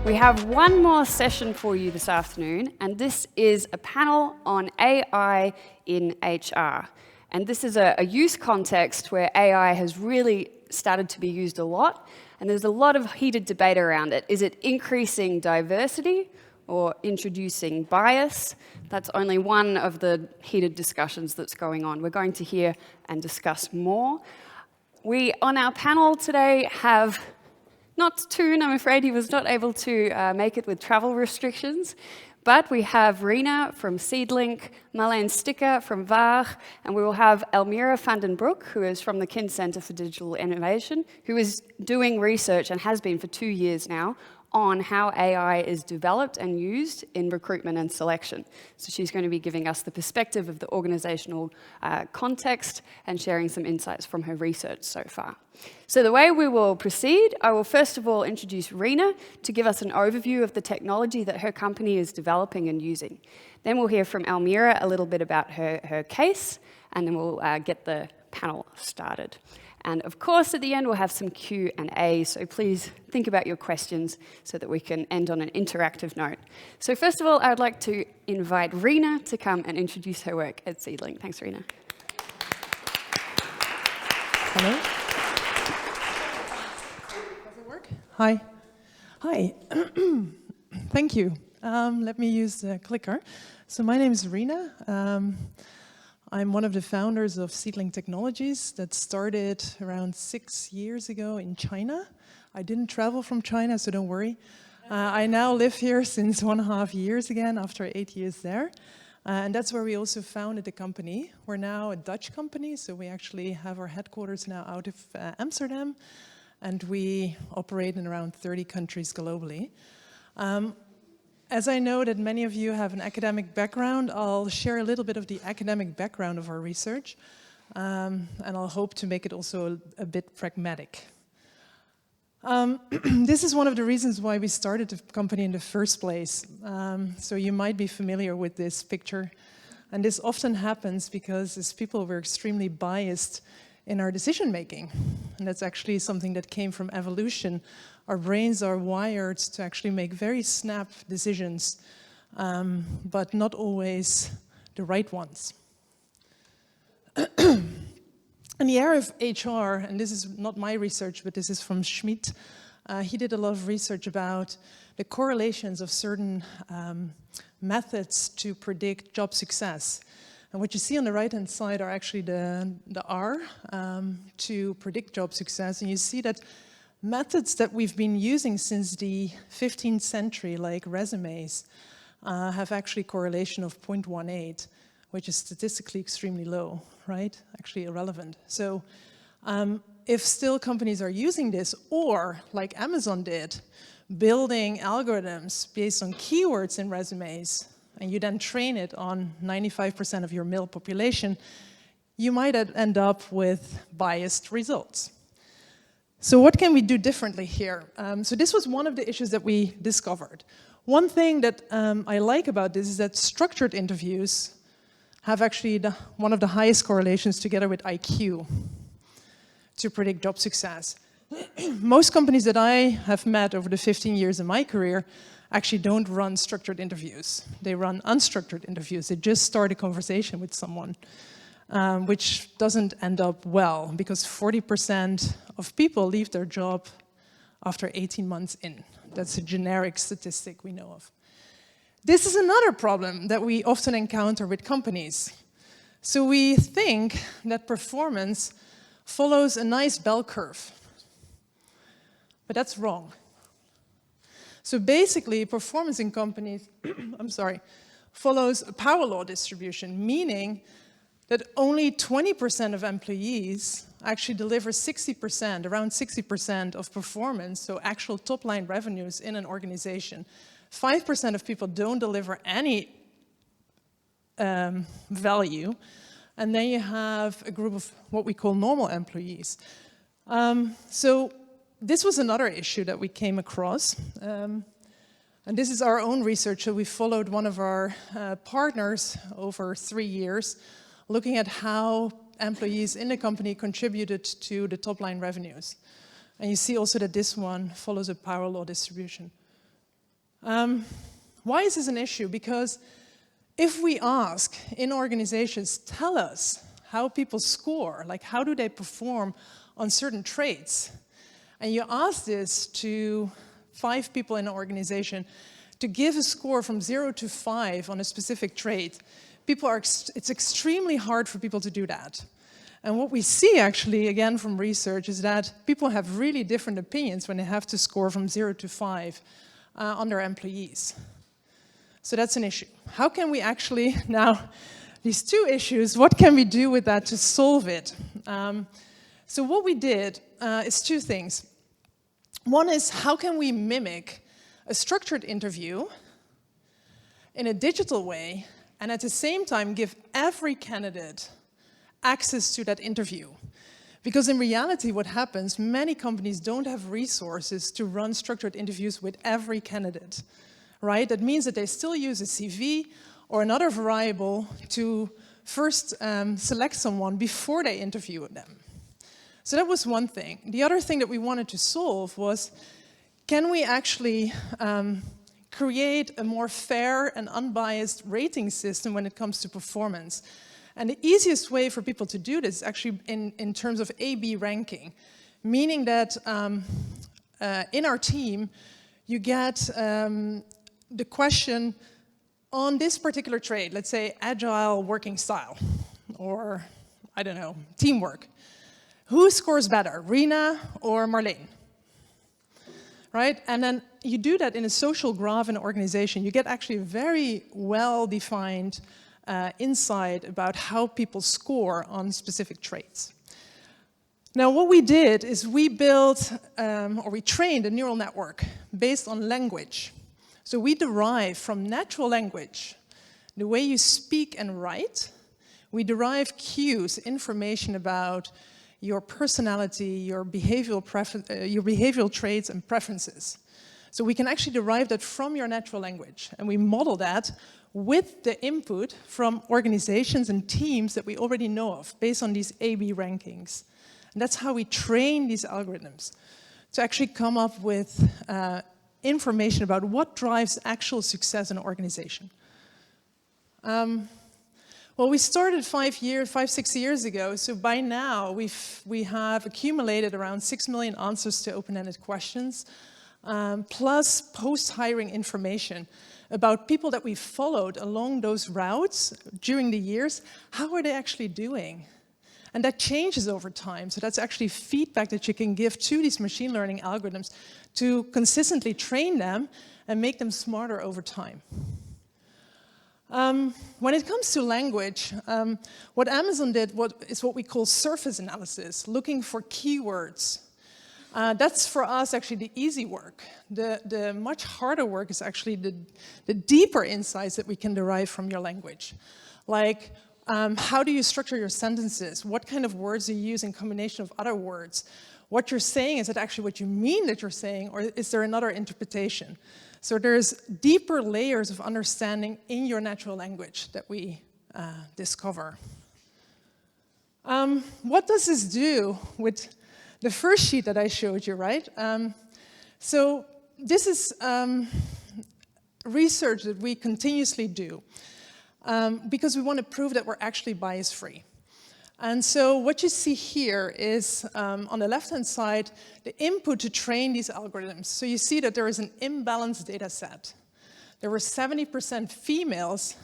We have one more session for you this afternoon, and this is a panel on AI in HR. And this is a use context where AI has really started to be used a lot, and there's a lot of heated debate around it. Is it increasing diversity or introducing bias? That's only one of the heated discussions that's going on. We're going to hear and discuss more. We, on our panel today, have not Toon, I'm afraid he was not able to make it with travel restrictions, but we have Rina from Seedlink, Marleen Stikker from Waag, and we will have Elmira van den Broek, who is from the Kind Centre for Digital Innovation, who is doing research and has been for 2 years now on how AI is developed and used in recruitment and selection. So she's going to be giving us the perspective of the organizational context and sharing some insights from her research so far. So the way we will proceed, I will first of all introduce Rina to give us an overview of the technology that her company is developing and using. Then we'll hear from Elmira a little bit about her case, and then we'll get the panel started. And of course, at the end, we'll have some Q&A, so please think about your questions so that we can end on an interactive note. So first of all, I would like to invite Rina to come and introduce her work at Seedlink. Thanks, Rina. Hello. Does it work? Hi. Hi. Thank you. Let me use the clicker. So my name is Rina. I'm one of the founders of Seedlink Technologies that started around 6 years ago in China. I didn't travel from China, so don't worry. I now live here since 1.5 years again, after 8 years there. And that's where we also founded the company. We're now a Dutch company, so we actually have our headquarters now out of Amsterdam, and we operate in around 30 countries globally. As I know that many of you have an academic background, I'll share a little bit of the academic background of our research, and I'll hope to make it also a bit pragmatic. This is one of the reasons why we started the company in the first place. So you might be familiar with this picture, and this often happens because as people we're extremely biased in our decision making, and that's actually something that came from evolution. Our brains are wired to actually make very snap decisions, but not always the right ones. In the area of HR, and this is not my research, but this is from Schmidt, he did a lot of research about the correlations of certain methods to predict job success. And what you see on the right-hand side are actually the R to predict job success, and you see that methods that we've been using since the 15th century, like resumes, have actually correlation of 0.18, which is statistically extremely low, right? Actually irrelevant. So if still companies are using this, or like Amazon did, building algorithms based on keywords in resumes, and you then train it on 95% of your male population, you might end up with biased results. So what can we do differently here? So this was one of the issues that we discovered. One thing that I like about this is that structured interviews have actually one of the highest correlations together with IQ to predict job success. Most companies that I have met over the 15 years in my career actually don't run structured interviews. They run unstructured interviews. They just start a conversation with someone. Which doesn't end up well, because 40% of people leave their job after 18 months in. That's a generic statistic we know of. This is another problem that we often encounter with companies. So we think that performance follows a nice bell curve, but that's wrong. So basically, performance in companies, follows a power law distribution, meaning that only 20% of employees actually deliver 60%, around 60% of performance, so actual top-line revenues in an organization. 5% of people don't deliver any value, and then you have a group of what we call normal employees. So this was another issue that we came across, and this is our own research. So we followed one of our partners over 3 years, looking at how employees in the company contributed to the top-line revenues. And you see also that this one follows a power law distribution. Why is this an issue? Because if we ask in organizations, tell us how people score, like how do they perform on certain traits, and you ask this to 5 people in an organization to give a score from 0 to 5 on a specific trait, it's extremely hard for people to do that. And what we see actually, again from research, is that people have really different opinions when they have to score from 0 to 5 on their employees. So that's an issue. How can we actually, now, these 2 issues, what can we do with that to solve it? So what we did is 2 things. One is, how can we mimic a structured interview in a digital way, and at the same time give every candidate access to that interview? Because in reality, what happens, many companies don't have resources to run structured interviews with every candidate, right? That means that they still use a CV or another variable to first select someone before they interview them. So that was one thing. The other thing that we wanted to solve was, can we actually create a more fair and unbiased rating system when it comes to performance? And the easiest way for people to do this is actually in terms of A/B ranking, meaning that in our team, you get the question on this particular trait, let's say agile working style, or I don't know, teamwork. Who scores better, Rina or Marleen? Right? And then you do that in a social graph in an organization. You get actually a very well-defined insight about how people score on specific traits. Now, what we did is we built, or we trained a neural network based on language. So we derive from natural language, the way you speak and write, we derive cues, information about your personality, your behavioral traits and preferences. So we can actually derive that from your natural language, and we model that with the input from organizations and teams that we already know of, based on these A/B rankings. And that's how we train these algorithms, to actually come up with information about what drives actual success in an organization. Well, we started 5-6 years ago, so by now we have accumulated around 6 million answers to open-ended questions, plus post-hiring information about people that we followed along those routes during the years. How are they actually doing? And that changes over time, so that's actually feedback that you can give to these machine learning algorithms to consistently train them and make them smarter over time. When it comes to language, what Amazon did is what we call surface analysis, looking for keywords. That's for us actually the easy work. The much harder work is actually the deeper insights that we can derive from your language. Like, how do you structure your sentences? What kind of words do you use in combination of other words? What you're saying, is it actually what you mean that you're saying, or is there another interpretation? So there's deeper layers of understanding in your natural language that we discover. What does this do with the first sheet that I showed you, right? So this is research that we continuously do because we want to prove that we're actually bias-free. And so what you see here is, on the left-hand side, the input to train these algorithms. So you see that there is an imbalanced data set. There were 70% females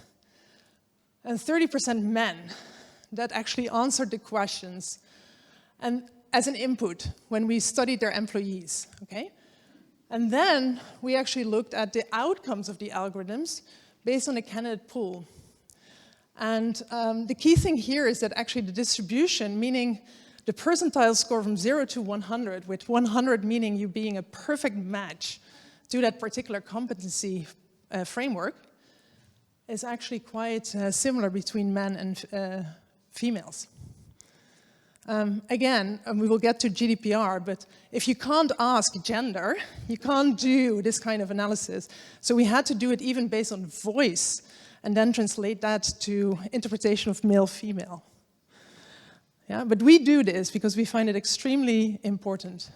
and 30% men that actually answered the questions and as an input when we studied their employees, okay? And then we actually looked at the outcomes of the algorithms based on the candidate pool. And the key thing here is that actually the distribution, meaning the percentile score from 0 to 100, with 100 meaning you being a perfect match to that particular competency framework, is actually quite similar between men and females. Again, we will get to GDPR, but if you can't ask gender, you can't do this kind of analysis. So we had to do it even based on voice, and then translate that to interpretation of male-female. Yeah, but we do this because we find it extremely important.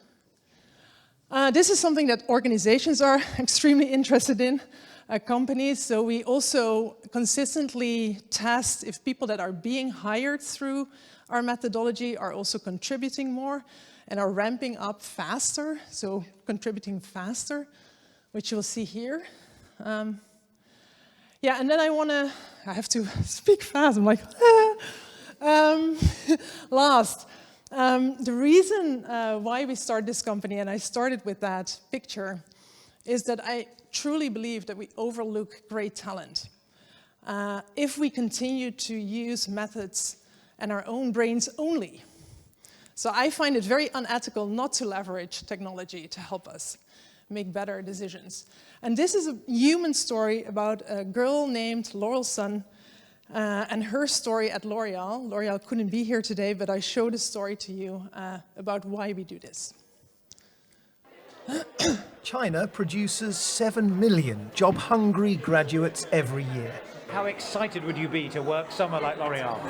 This is something that organizations are extremely interested in, companies. So we also consistently test if people that are being hired through our methodology are also contributing more and are ramping up faster, so contributing faster, which you'll see here. Yeah, and then I have to speak fast, I'm like, last. The reason why we started this company, and I started with that picture, is that I truly believe that we overlook great talent. If we continue to use methods and our own brains only. So I find it very unethical not to leverage technology to help us make better decisions. And this is a human story about a girl named Laurel Sun and her story at L'Oreal. L'Oreal couldn't be here today, but I showed a story to you about why we do this. China produces 7 million job-hungry graduates every year. How excited would you be to work somewhere like L'Oreal?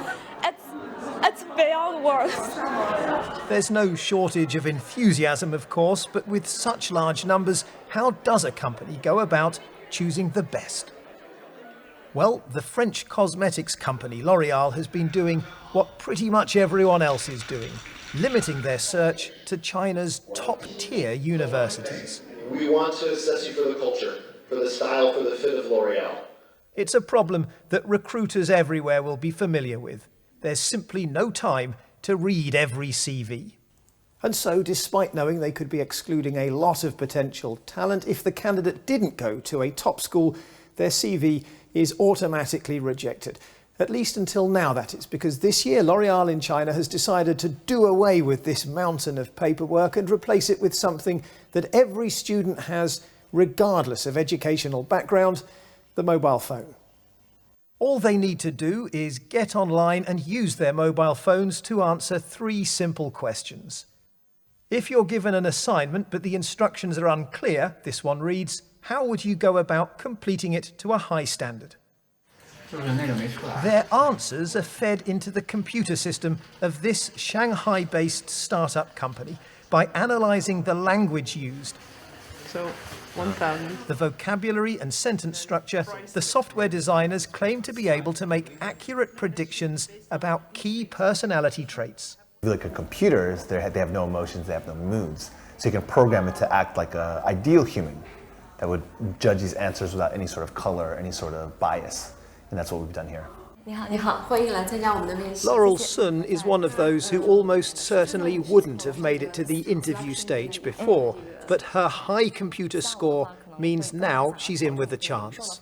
It's beyond words. There's no shortage of enthusiasm, of course, but with such large numbers, how does a company go about choosing the best? Well, the French cosmetics company L'Oreal has been doing what pretty much everyone else is doing, limiting their search to China's top-tier universities. We want to assess you for the culture, for the style, for the fit of L'Oreal. It's a problem that recruiters everywhere will be familiar with. There's simply no time to read every CV. And so, despite knowing they could be excluding a lot of potential talent, if the candidate didn't go to a top school, their CV is automatically rejected. At least until now, that is, because this year L'Oreal in China has decided to do away with this mountain of paperwork and replace it with something that every student has, regardless of educational background: the mobile phone. All they need to do is get online and use their mobile phones to answer 3 simple questions. If you're given an assignment but the instructions are unclear, this one reads, how would you go about completing it to a high standard? Their answers are fed into the computer system of this Shanghai-based startup company by analysing the language used. So 1,000. The vocabulary and sentence structure, the software designers claim to be able to make accurate predictions about key personality traits. If you look at computers, they have no emotions, they have no moods. So you can program it to act like an ideal human that would judge these answers without any sort of color, any sort of bias. And that's what we've done here. Laurel Sun is one of those who almost certainly wouldn't have made it to the interview stage before, but her high computer score means now she's in with a chance.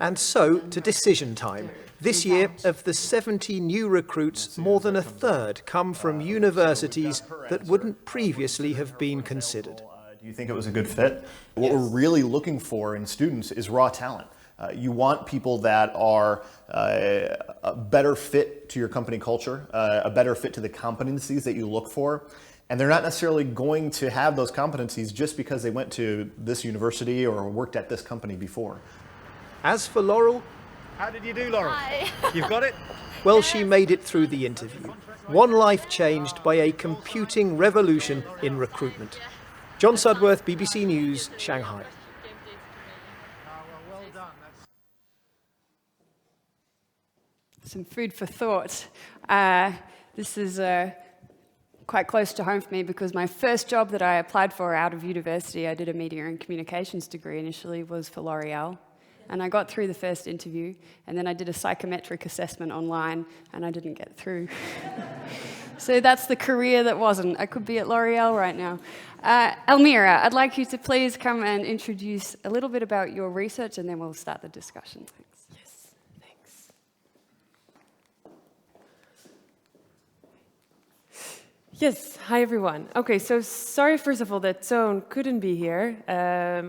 And so to decision time. This year, of the 70 new recruits, more than a third come from universities that wouldn't previously have been considered. Do you think it was a good fit? What we're really looking for in students is raw talent. You want people that are a better fit to your company culture, a better fit to the competencies that you look for. And they're not necessarily going to have those competencies just because they went to this university or worked at this company before. As for Laurel, How did you do, Laurel? Hi. You've got it? well, she made it through the interview. One life changed by a computing revolution in recruitment. John Sudworth, BBC News, Shanghai. Some food for thought. This is quite close to home for me because my first job that I applied for out of university, I did a media and communications degree initially, was for L'Oreal. And I got through the first interview, and then I did a psychometric assessment online, and I didn't get through. So that's the career that wasn't. I could be at L'Oreal right now. Elmira, I'd like you to please come and introduce a little bit about your research, and then we'll start the discussion. Thanks. Yes, thanks. Yes, hi everyone. Okay, so sorry first of all that Toon couldn't be here.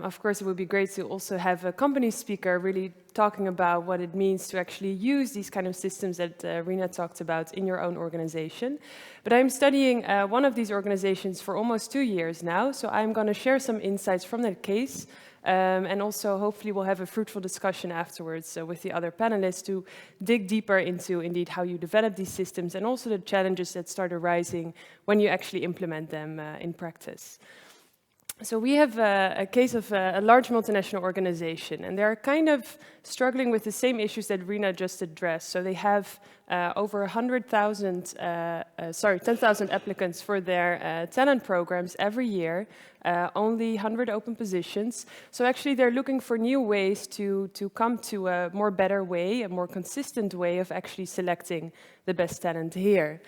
Of course, it would be great to also have a company speaker really talking about what it means to actually use these kind of systems that Rina talked about in your own organization. But I'm studying one of these organizations for almost 2 years now, so I'm going to share some insights from that case. And also, hopefully, we'll have a fruitful discussion afterwards with the other panelists to dig deeper into, indeed, how you develop these systems and also the challenges that start arising when you actually implement them in practice. So we have a case of a large multinational organization, and they're kind of struggling with the same issues that Rina just addressed. So they have over 10,000 applicants for their talent programs every year, only 100 open positions. So actually they're looking for new ways to come to a more better way, a more consistent way of actually selecting the best talent here.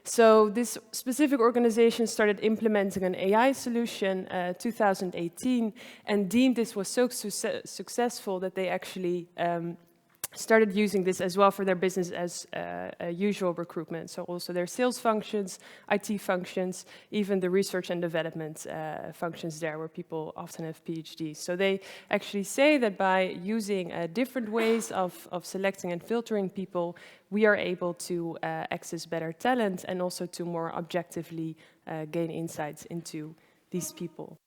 So this specific organization started implementing an AI solution 2018 and deemed this was so successful that they actually started using this as well for their business as usual recruitment. So also their sales functions, IT functions, even the research and development functions there where people often have PhDs. So they actually say that by using different ways of selecting and filtering people, we are able to access better talent and also to more objectively gain insights into these people.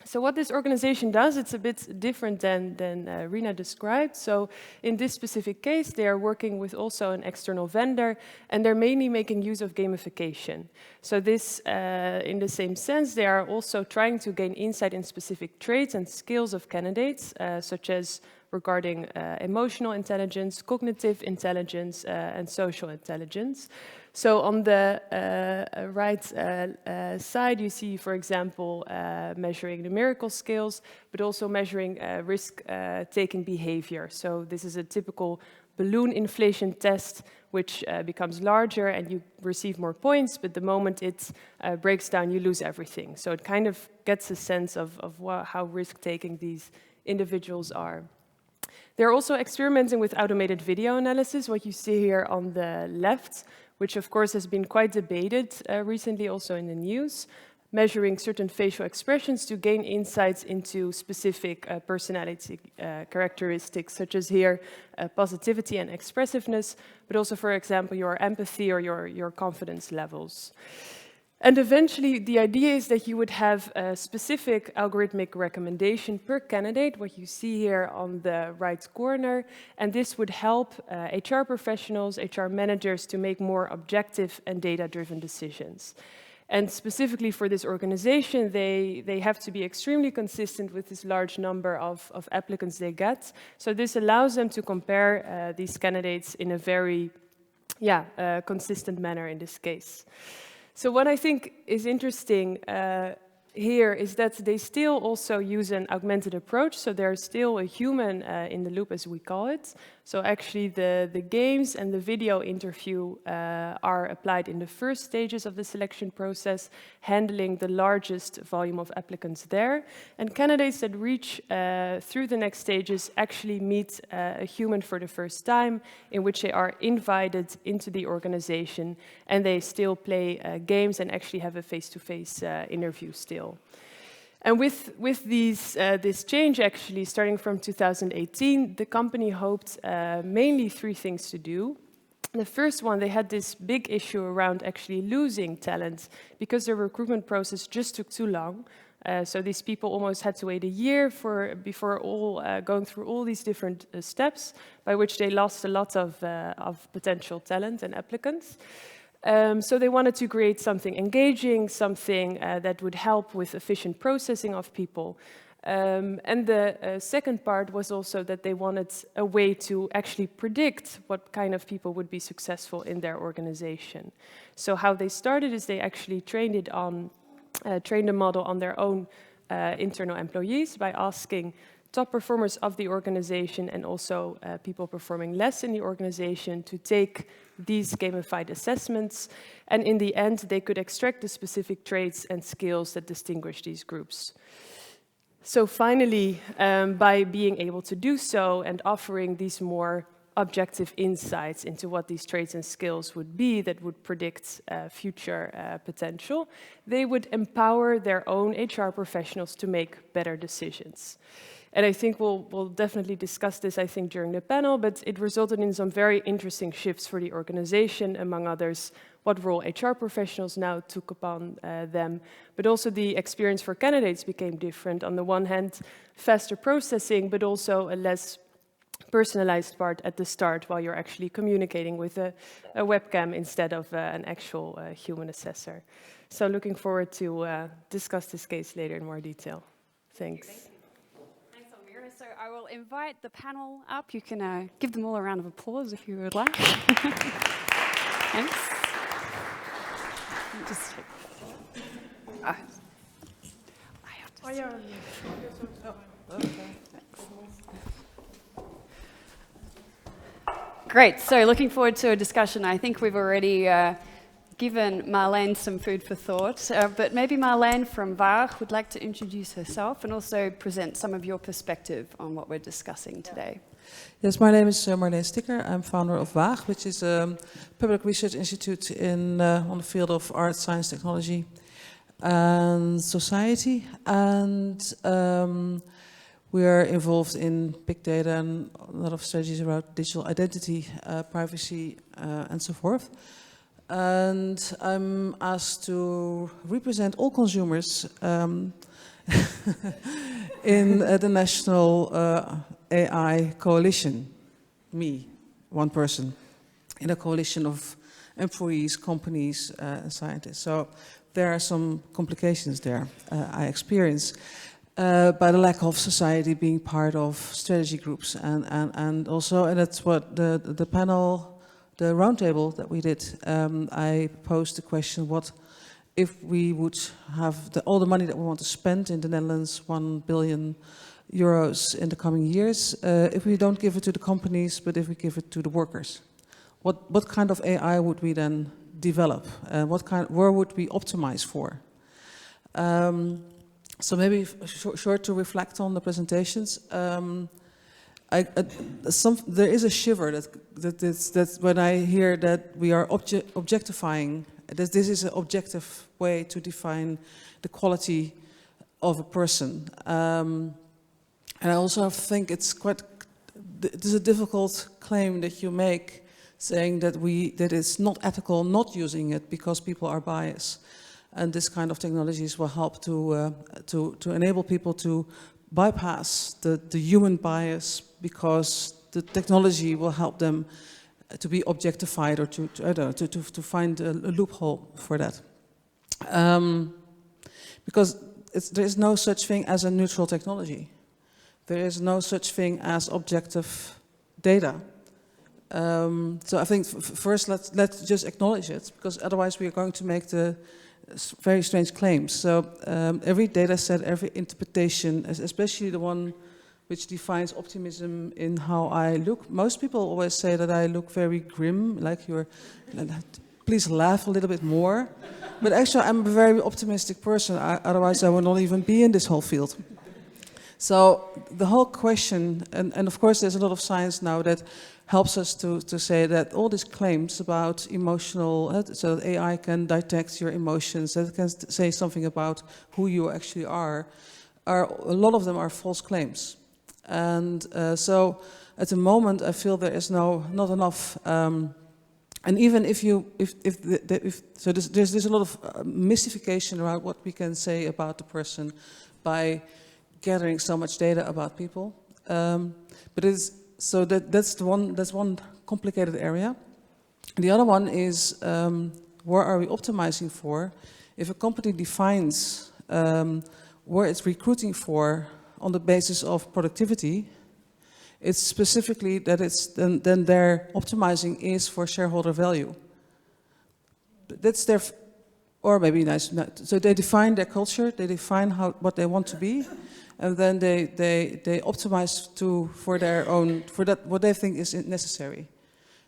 So what this organization does, it's a bit different than Rina described. So in this specific case, they are working with also an external vendor, and they're mainly making use of gamification. So this, in the same sense, they are also trying to gain insight in specific traits and skills of candidates, such as regarding emotional intelligence, cognitive intelligence, and social intelligence. So on the right side, you see, for example, measuring numerical skills, but also measuring risk-taking behavior. So this is a typical balloon inflation test, which becomes larger and you receive more points, but the moment it breaks down, you lose everything. So it kind of gets a sense of how risk-taking these individuals are. They're also experimenting with automated video analysis, what you see here on the left, which of course has been quite debated recently also in the news, measuring certain facial expressions to gain insights into specific personality characteristics, such as here positivity and expressiveness, but also, for example, your empathy or your confidence levels. And eventually, the idea is that you would have a specific algorithmic recommendation per candidate, what you see here on the right corner, and this would help HR professionals, HR managers to make more objective and data-driven decisions. And specifically for this organization, they have to be extremely consistent with this large number of applicants they get. So this allows them to compare these candidates in a very consistent manner in this case. So what I think is interesting here is that they still also use an augmented approach, so there's still a human in the loop, as we call it. So actually the games and the video interview are applied in the first stages of the selection process, handling the largest volume of applicants there. And candidates that reach through the next stages actually meet a human for the first time, in which they are invited into the organization, and they still play games and actually have a face-to-face interview still. And with this change, actually, starting from 2018, the company hoped mainly three things to do. The first one, they had this big issue around actually losing talent because the recruitment process just took too long. So these people almost had to wait a year before going through all these different steps, by which they lost a lot of potential talent and applicants. So they wanted to create something engaging, something that would help with efficient processing of people. And the second part was also that they wanted a way to actually predict what kind of people would be successful in their organization. So how they started is they actually trained the model on their own internal employees by asking top performers of the organization and also people performing less in the organization to take these gamified assessments. And in the end, they could extract the specific traits and skills that distinguish these groups. So finally, by being able to do so and offering these more objective insights into what these traits and skills would be that would predict future potential, they would empower their own HR professionals to make better decisions. And I think we'll definitely discuss this, I think, during the panel, but it resulted in some very interesting shifts for the organization, among others, what role HR professionals now took upon them, but also the experience for candidates became different. On the one hand, faster processing, but also a less personalized part at the start while you're actually communicating with a webcam instead of an actual human assessor. So looking forward to discuss this case later in more detail. Thanks. Thanks, Almira. So I will invite the panel up. You can give them all a round of applause if you would like. Thanks. Just, I have to Great. So looking forward to a discussion. I think we've already given Marleen some food for thought, but maybe Marleen from Waag would like to introduce herself and also present some of your perspective on what we're discussing today. Yes, my name is Marleen Stikker. I'm founder of Waag, which is a public research institute on the field of art, science, technology, and society. And we are involved in big data and a lot of strategies around digital identity, privacy, and so forth. And I'm asked to represent all consumers in the National AI Coalition. Me, one person, in a coalition of employees, companies, and scientists. So there are some complications there I experience by the lack of society being part of strategy groups, and that's what the panel. The roundtable that we did, I posed the question, what if we would have all the money that we want to spend in the Netherlands, 1 billion euros in the coming years, if we don't give it to the companies, but if we give it to the workers? What kind of AI would we then develop? Where would we optimize for? So maybe short to reflect on the presentations. There is a shiver that when I hear that we are objectifying, that this is an objective way to define the quality of a person. And I also think it's a difficult claim that you make, saying that it's not ethical not using it because people are biased. And this kind of technologies will help to enable people to bypass the human bias, because the technology will help them to be objectified or to find a loophole for that. Because there is no such thing as a neutral technology. There is no such thing as objective data. So I think first let's just acknowledge it, because otherwise we are going to make the very strange claims. So every data set, every interpretation, especially the one which defines optimism in how I look. Most people always say that I look very grim, like please laugh a little bit more. But actually I'm a very optimistic person, otherwise I would not even be in this whole field. So the whole question, and of course there's a lot of science now that helps us to say that all these claims about emotional, so that AI can detect your emotions, that it can say something about who you actually are, a lot of them are false claims. And so at the moment I feel there is not enough, and even so there's a lot of mystification around what we can say about the person by gathering so much data about people. But it's, so that's one complicated area. The other one is where are we optimizing for? If a company defines where it's recruiting for on the basis of productivity, it's specifically that it's then their optimizing is for shareholder value. That's their, or maybe nice. So they define their culture, they define what they want to be, and then they optimize for their own, for that what they think is necessary.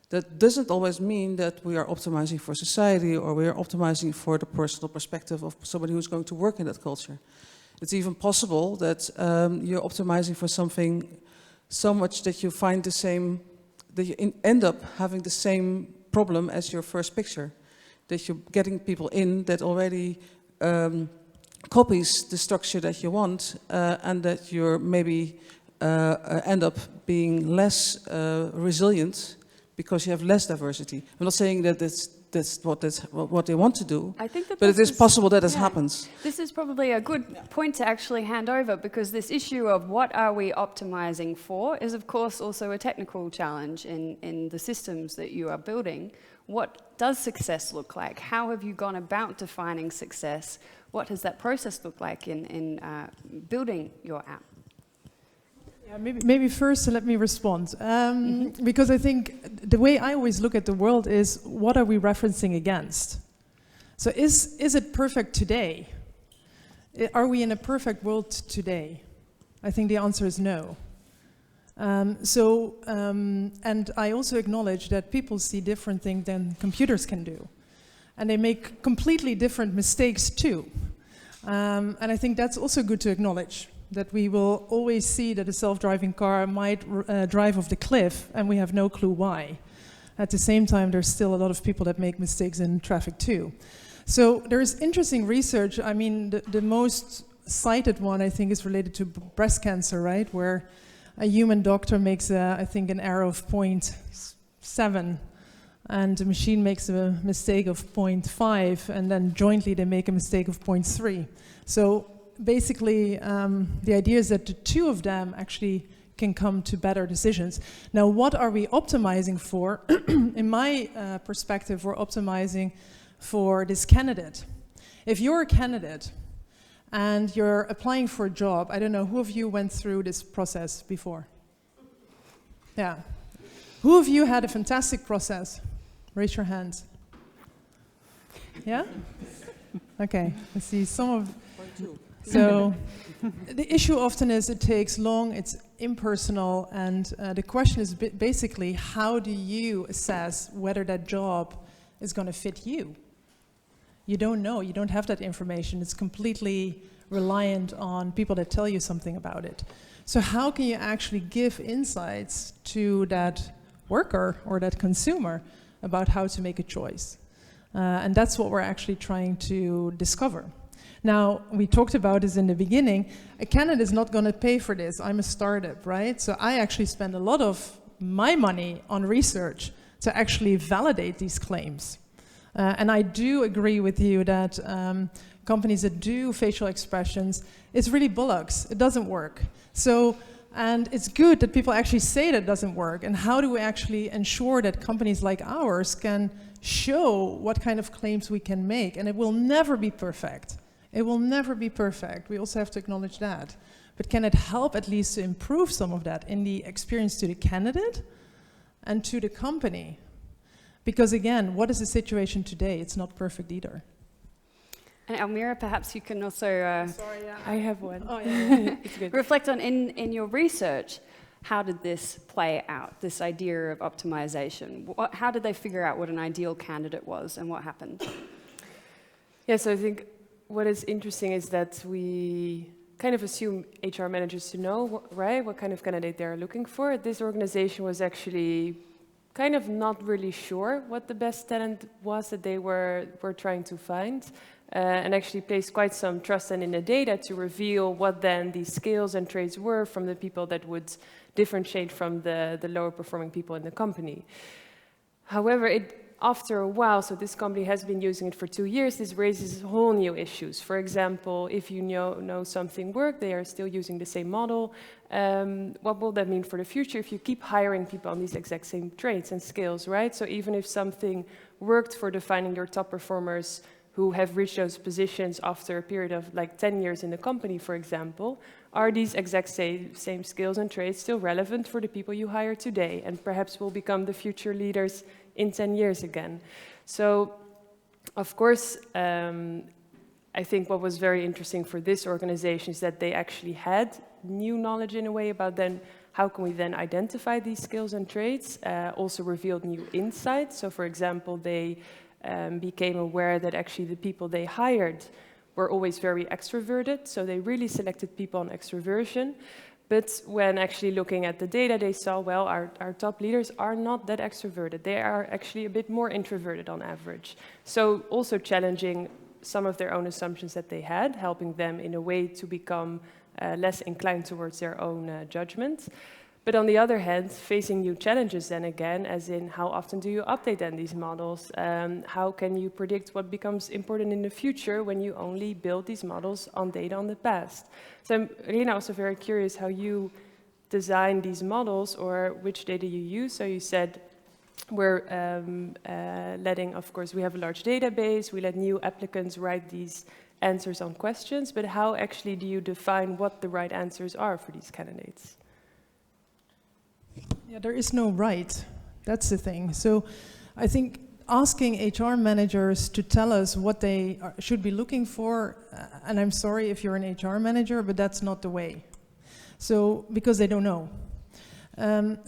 That doesn't always mean that we are optimizing for society or we are optimizing for the personal perspective of somebody who's going to work in that culture. It's even possible that you're optimizing for something so much that you find the same, that you end up having the same problem as your first picture. That you're getting people in that already copies the structure that you want, and that you're maybe end up being less resilient because you have less diversity. I'm not saying that what they want to do. I think that but it this is possible that this happens. This is probably a good point to actually hand over, because this issue of what are we optimizing for is of course also a technical challenge in the systems that you are building. What does success look like? How have you gone about defining success? What does that process look like in building your app? Yeah, maybe first let me respond, because I think the way I always look at the world is, what are we referencing against? So is it perfect today? Are we in a perfect world today? I think the answer is no. And I also acknowledge that people see different things than computers can do. And they make completely different mistakes too. And I think that's also good to acknowledge, that we will always see that a self-driving car might drive off the cliff and we have no clue why. At the same time, there's still a lot of people that make mistakes in traffic too. So there's interesting research. I mean, the most cited one, I think, is related to breast cancer, right? Where a human doctor makes, I think, an error of 0.7, and the machine makes a mistake of 0.5, and then jointly they make a mistake of 0.3. So basically, the idea is that the two of them actually can come to better decisions. Now, what are we optimizing for? In my perspective, we're optimizing for this candidate. If you're a candidate and you're applying for a job, I don't know, who of you went through this process before? Yeah. Who of you had a fantastic process? Raise your hands. Yeah? Okay, I see some of... So, the issue often is it takes long, it's impersonal, and the question is basically, how do you assess whether that job is going to fit you? You don't know, you don't have that information. It's completely reliant on people that tell you something about it. So how can you actually give insights to that worker or that consumer about how to make a choice? And that's what we're actually trying to discover. Now, we talked about this in the beginning. A candidate is not going to pay for this. I'm a startup, right? So I actually spend a lot of my money on research to actually validate these claims. And I do agree with you that companies that do facial expressions, it's really bollocks. It doesn't work. So, and it's good that people actually say that it doesn't work. And how do we actually ensure that companies like ours can show what kind of claims we can make? And it will never be perfect. It will never be perfect. We also have to acknowledge that. But can it help at least to improve some of that in the experience to the candidate and to the company? Because again, what is the situation today? It's not perfect either. And Almira, perhaps you can also Sorry, yeah. I have one. Oh, yeah. It's good. Reflect on, in your research, how did this play out, this idea of optimization? How did they figure out what an ideal candidate was and what happened? Yeah, so I think what is interesting is that we kind of assume HR managers to know, right, what kind of candidate they're looking for. This organization was actually kind of not really sure what the best talent was that they were trying to find, and actually placed quite some trust in the data to reveal what then these skills and traits were from the people that would differentiate from the lower performing people in the company. However, after a while, so this company has been using it for 2 years, this raises whole new issues. For example, if you know something worked, they are still using the same model. What will that mean for the future if you keep hiring people on these exact same traits and skills, right? So even if something worked for defining your top performers who have reached those positions after a period of like 10 years in the company, for example, are these exact same skills and traits still relevant for the people you hire today and perhaps will become the future leaders in 10 years again? So, of course, I think what was very interesting for this organization is that they actually had new knowledge in a way about then how can we then identify these skills and traits, also revealed new insights. So, for example, they became aware that actually the people they hired were always very extroverted, so they really selected people on extroversion. But when actually looking at the data, they saw, well, our top leaders are not that extroverted. They are actually a bit more introverted on average. So also challenging some of their own assumptions that they had, helping them in a way to become less inclined towards their own judgment. But on the other hand, facing new challenges then again, as in how often do you update then these models? How can you predict what becomes important in the future when you only build these models on data on the past? So I'm really also very curious how you design these models or which data you use. So you said we're letting, of course, we have a large database, we let new applicants write these answers on questions, but how actually do you define what the right answers are for these candidates? Yeah, there is no right. That's the thing. So I think asking HR managers to tell us what they should be looking for, and I'm sorry if you're an HR manager, but that's not the way. So, because they don't know.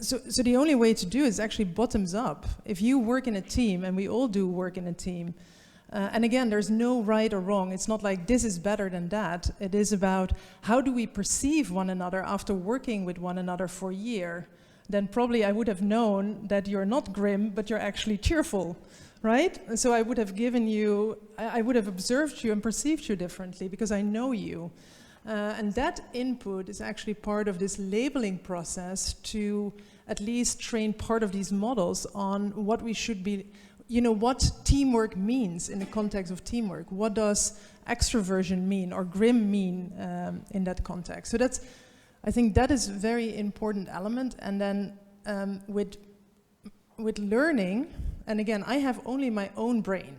So the only way to do it is actually bottoms up. If you work in a team, and we all do work in a team, and again, there's no right or wrong. It's not like this is better than that. It is about how do we perceive one another after working with one another for a year. Then probably I would have known that you're not grim, but you're actually cheerful, right? And so I would have given you, I would have observed you and perceived you differently because I know you. And that input is actually part of this labeling process to at least train part of these models on what we should be, you know, what teamwork means in the context of teamwork. What does extroversion mean or grim mean in that context? So that's, I think that is a very important element. And then with learning, and again, I have only my own brain.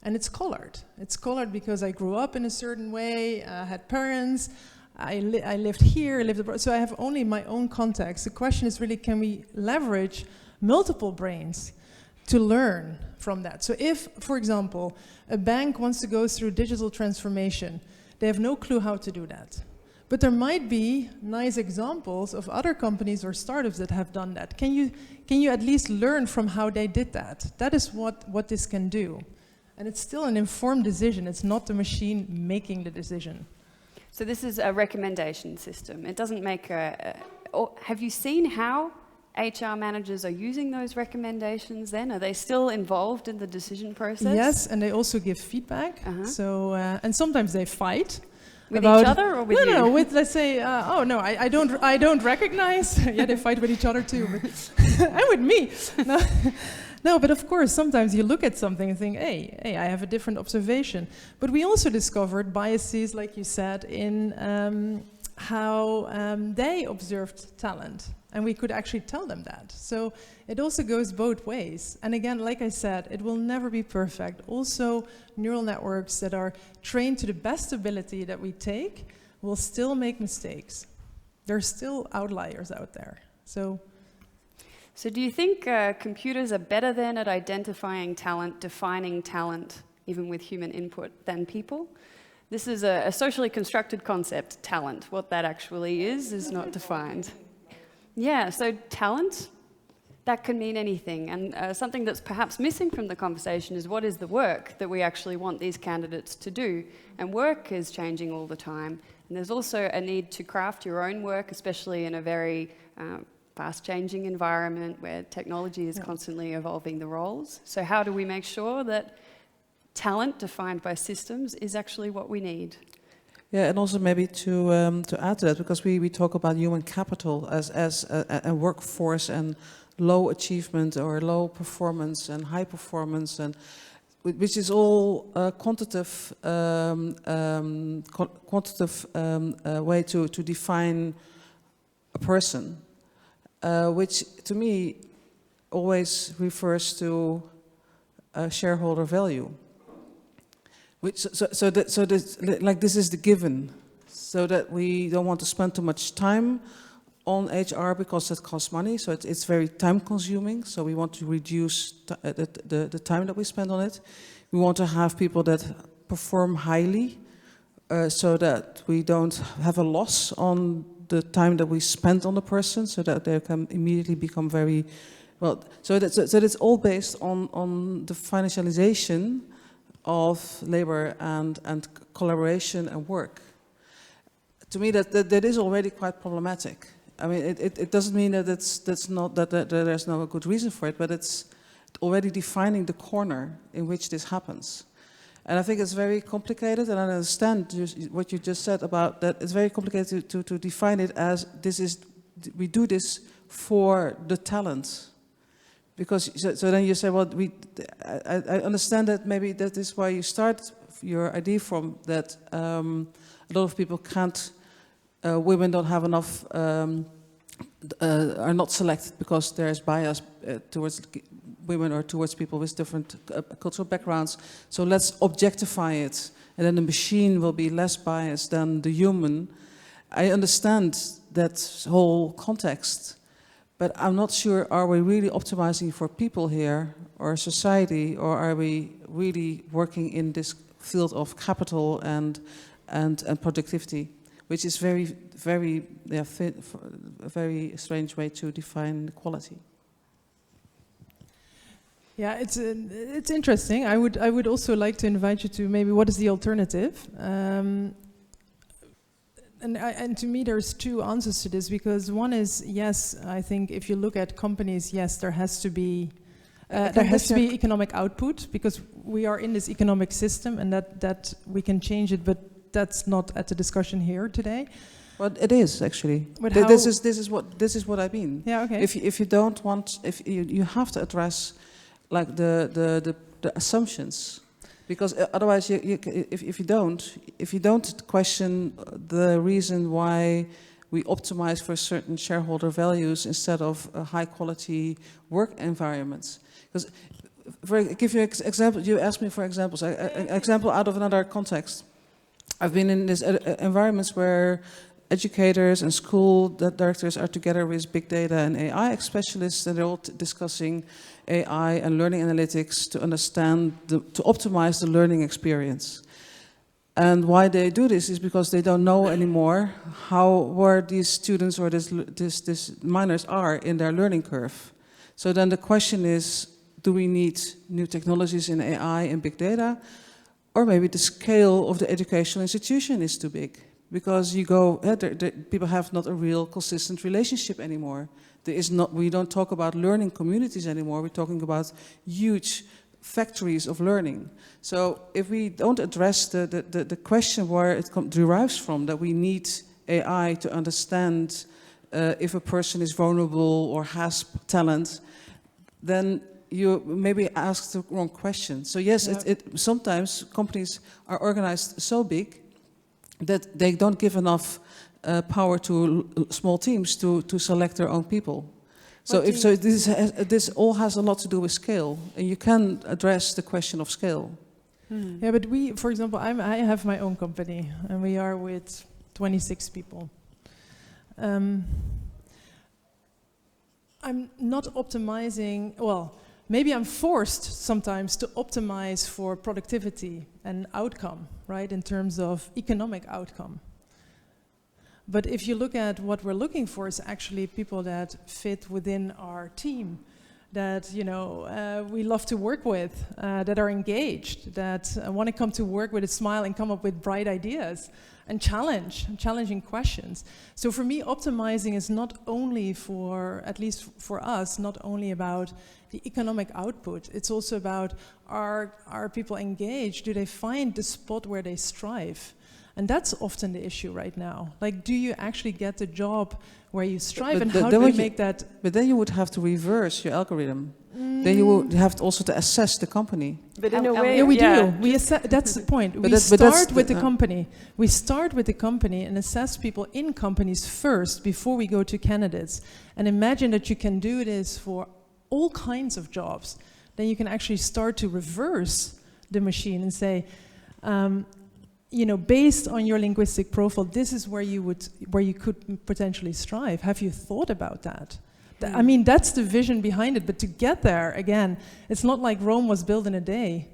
And it's colored. It's colored because I grew up in a certain way, had parents, I lived here, lived abroad, so I have only my own context. The question is really, can we leverage multiple brains to learn from that? So if, for example, a bank wants to go through digital transformation, they have no clue how to do that. But there might be nice examples of other companies or startups that have done that. Can you at least learn from how they did that? That is what this can do. And it's still an informed decision. It's not the machine making the decision. So this is a recommendation system. It doesn't make have you seen how HR managers are using those recommendations then? Are they still involved in the decision process? Yes, and they also give feedback. So, and sometimes they fight. With each other or with you? No, with, let's say, oh no, I don't recognize. Yeah, they fight with each other too, but and with me. No. No, but of course, sometimes you look at something and think, hey, I have a different observation. But we also discovered biases, like you said, in how they observed talent. And we could actually tell them that. So it also goes both ways. And again, like I said, it will never be perfect. Also, neural networks that are trained to the best ability that we take will still make mistakes. There are still outliers out there. So do you think computers are better then at identifying talent, defining talent, even with human input, than people? This is a socially constructed concept, talent. What that actually is not defined. Yeah, so talent, that can mean anything. And something that's perhaps missing from the conversation is what is the work that we actually want these candidates to do? And work is changing all the time. And there's also a need to craft your own work, especially in a very fast-changing environment where technology is constantly evolving the roles. So how do we make sure that talent defined by systems is actually what we need? Yeah, and also maybe to add to that, because we talk about human capital as a workforce and low achievement or low performance and high performance, and which is all quantitative way to define a person. Which to me always refers to shareholder value. This is the given, so that we don't want to spend too much time on HR because it costs money. So it's very time consuming. So we want to reduce the time that we spend on it. We want to have people that perform highly, so that we don't have a loss on the time that we spend on the person, so that they can immediately become very well. So that's all based on the financialization of labor and collaboration and work. To me, that is already quite problematic. I mean, it doesn't mean that there's no good reason for it, but it's already defining the corner in which this happens. And I think it's very complicated, and I understand what you just said about that. It's very complicated to define it as this is we do this for the talent. Because so then you say, well, I understand that maybe that is why you start your idea from, that a lot of people can't, women don't have enough, are not selected because there is bias towards women or towards people with different cultural backgrounds. So let's objectify it, and then the machine will be less biased than the human. I understand that whole context, but I'm not sure, are we really optimizing for people here or society, or are we really working in this field of capital and productivity, which is a very strange way to define quality. Yeah, it's interesting. I would also like to invite you to maybe what is the alternative. And to me, there's two answers to this, because one is, yes, I think if you look at companies, yes, there has to be economic output, because we are in this economic system, and that we can change it, but that's not at the discussion here today. Well, it is actually. But this is what I mean. Yeah, okay. If you don't want, if you have to address like the assumptions. Because otherwise, if you don't question the reason why we optimize for certain shareholder values instead of high quality work environments. Because, give you an example, you asked me for examples. An example out of another context. I've been in these environments where educators and school directors are together with big data and AI specialists, and they're all discussing AI and learning analytics to understand, to optimize the learning experience. And why they do this is because they don't know anymore where these students or these minors are in their learning curve. So then the question is, do we need new technologies in AI and big data? Or maybe the scale of the educational institution is too big. Because people have not a real consistent relationship anymore. We don't talk about learning communities anymore. We're talking about huge factories of learning. So if we don't address the question where it derives from, that we need AI to understand if a person is vulnerable or has talent, then you maybe ask the wrong question. So yes, yeah. Sometimes companies are organized so big that they don't give enough power to small teams to select their own people. So this all has a lot to do with scale, and you can address the question of scale. Yeah, but for example, I have my own company, and we are with 26 people. I'm not optimizing, well, maybe I'm forced sometimes to optimize for productivity and outcome, right, in terms of economic outcome. But if you look at what we're looking for, is actually people that fit within our team, that we love to work with, that are engaged, that want to come to work with a smile and come up with bright ideas and challenging questions. So for me, optimizing is not only for, at least for us, not only about the economic output. It's also about, are people engaged? Do they find the spot where they strive? And that's often the issue right now. Like, do you actually get the job where you strive, and how do we make that? But then you would have to reverse your algorithm. Then you would have also to assess the company. But in a way, yeah, we do. We assess. That's the point. We start with the company. We start with the company and assess people in companies first before we go to candidates. And imagine that you can do this for all kinds of jobs. Then you can actually start to reverse the machine and say, based on your linguistic profile, this is where you could potentially strive. Have you thought about that? I mean, that's the vision behind it. But to get there, again, it's not like Rome was built in a day.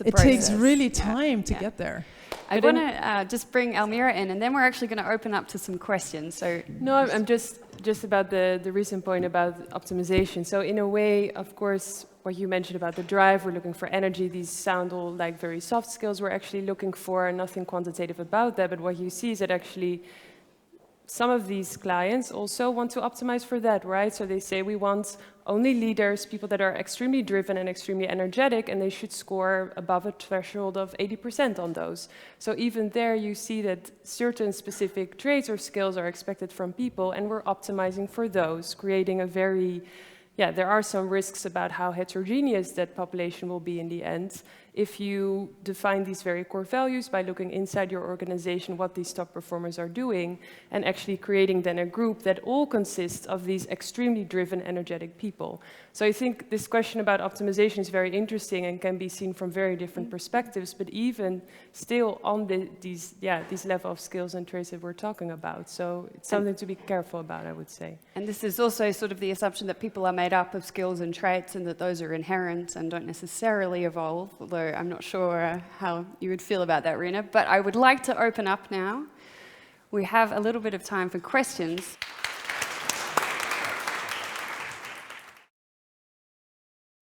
It takes really time to get there. I want to just bring Almira in, and then we're actually going to open up to some questions. So no, I'm just about the recent point about optimization. So in a way, of course, what you mentioned about the drive, we're looking for energy. These sound all like very soft skills we're actually looking for, and nothing quantitative about that. But what you see is that actually some of these clients also want to optimize for that, right? So they say we want only leaders, people that are extremely driven and extremely energetic, and they should score above a threshold of 80% on those. So even there you see that certain specific traits or skills are expected from people, and we're optimizing for those, creating a very, there are some risks about how heterogeneous that population will be in the end. If you define these very core values by looking inside your organization what these top performers are doing, and actually creating then a group that all consists of these extremely driven, energetic people. So I think this question about optimization is very interesting and can be seen from very different perspectives, but even still on these level of skills and traits that we're talking about. So it's something to be careful about, I would say. And this is also sort of the assumption that people are made up of skills and traits and that those are inherent and don't necessarily evolve, although I'm not sure how you would feel about that, Rina. But I would like to open up now. We have a little bit of time for questions.